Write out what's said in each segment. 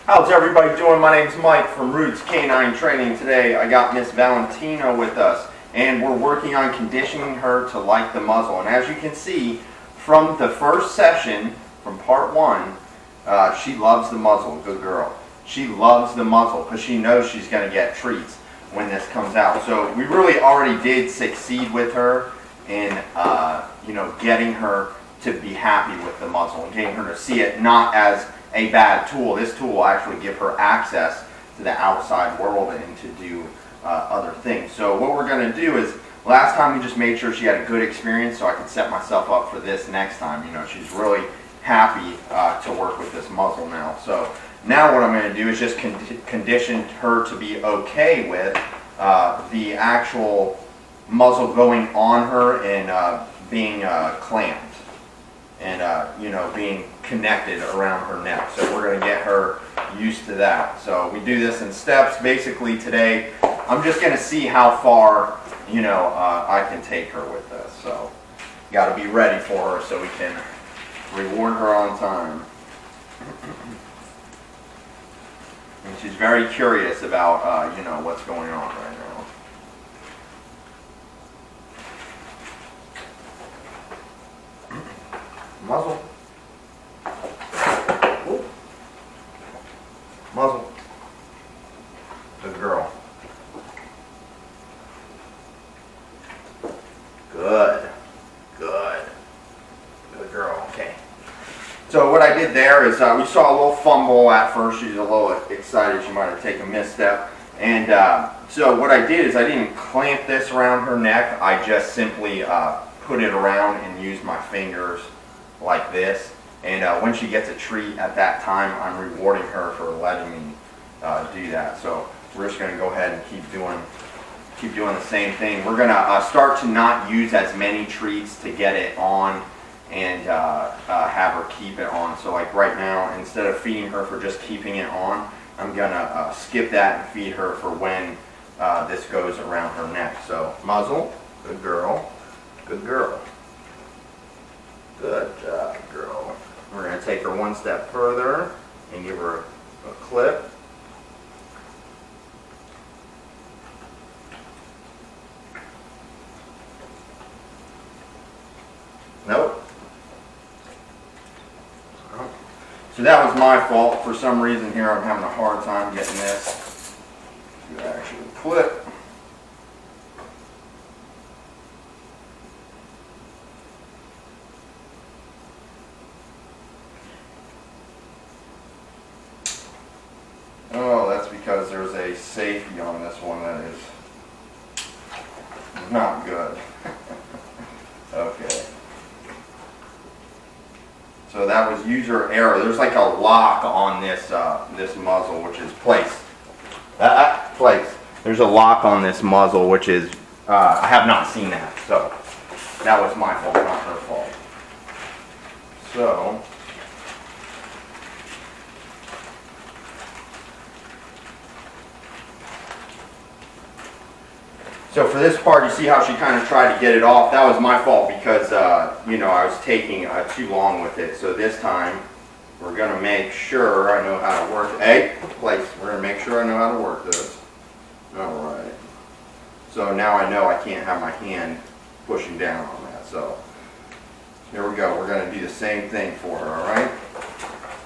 How's everybody doing? My name's Mike from Roots Canine Training. Today I got Miss Valentina with us, and we're working on conditioning her to like the muzzle. And as you can see from the first session, from part one, she loves the muzzle. Good girl. She loves the muzzle because she knows she's going to get treats when this comes out. So we really already did succeed with her in getting her to be happy with the muzzle and getting her to see it not as a bad tool. This tool will actually give her access to the outside world and to do other things. So what we're going to do is, last time we just made sure she had a good experience so I could set myself up for this next time. You know, she's really happy to work with this muzzle now. So now what I'm going to do is just condition her to be okay with the actual muzzle going on her and being clamped and being connected around her neck. So we're going to get her used to that. So we do this in steps. Basically today I'm just going to see how far I can take her with this. So got to be ready for her so we can reward her on time. And she's very curious about what's going on right now. Muzzle. Ooh. Muzzle. Good girl. Good. Good. Good girl. Okay. So what I did there is we saw a little fumble at first. She's a little excited. She might have taken a misstep. And so what I did is I didn't clamp this around her neck. I just simply put it around and used my fingers like this. And when she gets a treat at that time, I'm rewarding her for letting me do that. So we're just going to go ahead and keep doing the same thing. We're going to start to not use as many treats to get it on and have her keep it on. So like right now, instead of feeding her for just keeping it on, I'm going to skip that and feed her for when this goes around her neck. So muzzle, good girl, good girl. Good job, girl. We're going to take her one step further and give her a clip. Nope. So that was my fault. For some reason here I'm having a hard time getting this to actually clip. Oh, that's because there's a safety on this one that is not good. Okay. So that was user error. There's like a lock on this this muzzle, which is placed. Placed. There's a lock on this muzzle, which is I have not seen that. So that was my fault, not her fault. So for this part, you see how she kind of tried to get it off. That was my fault because, I was taking too long with it. So this time, we're going to make sure I know how to work it. We're going to make sure I know how to work this. All right. So now I know I can't have my hand pushing down on that. So here we go. We're going to do the same thing for her, all right?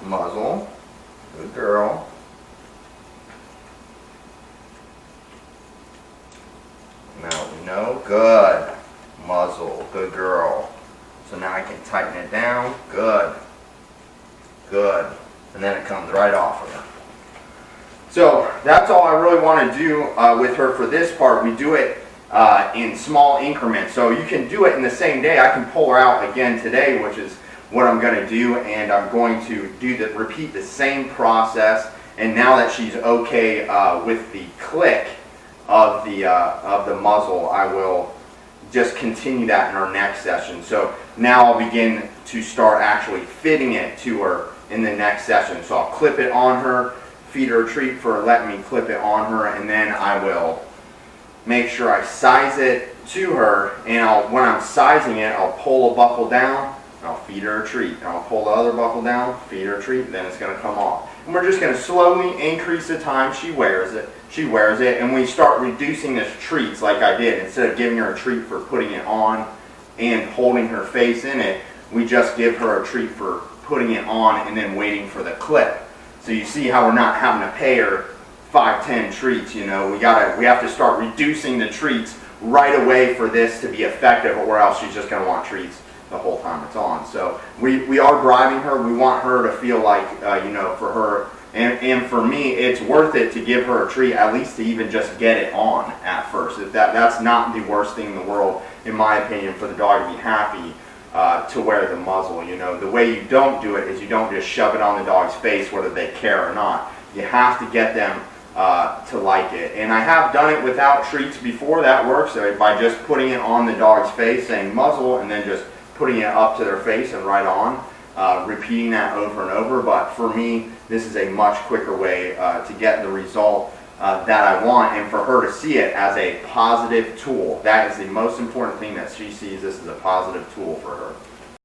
Muzzle. Good girl. Now we know. Good. Muzzle. Good girl. So now I can tighten it down. Good. Good. And then it comes right off of her. So that's all I really want to do with her for this part. We do it in small increments. So you can do it in the same day. I can pull her out again today, which is what I'm going to do. And I'm going to repeat the same process. And now that she's okay with the click of the muzzle, I will just continue that in our next session. So now I'll begin to start actually fitting it to her in the next session. So I'll clip it on her, feed her a treat for letting me clip it on her, and then I will make sure I size it to her, and when I'm sizing it, I'll pull a buckle down, and I'll feed her a treat. And I'll pull the other buckle down, feed her a treat, and then it's going to come off. And we're just going to slowly increase the time she wears it. And we start reducing the treats like I did. Instead of giving her a treat for putting it on and holding her face in it, we just give her a treat for putting it on and then waiting for the clip. So you see how we're not having to pay her 5-10 treats. You know, we have to start reducing the treats right away for this to be effective, or else she's just going to want treats the whole time it's on. So we are bribing her. We want her to feel like, you know, for her and for me, it's worth it to give her a treat, at least to even just get it on at first. If that's not the worst thing in the world, in my opinion, for the dog to be happy to wear the muzzle. You know, the way you don't do it is you don't just shove it on the dog's face whether they care or not. You have to get them to like it. And I have done it without treats before. That works by just putting it on the dog's face, saying muzzle, and then just putting it up to their face and right on, repeating that over and over. But for me, this is a much quicker way to get the result that I want, and for her to see it as a positive tool. That is the most important thing, that she sees this as a positive tool for her.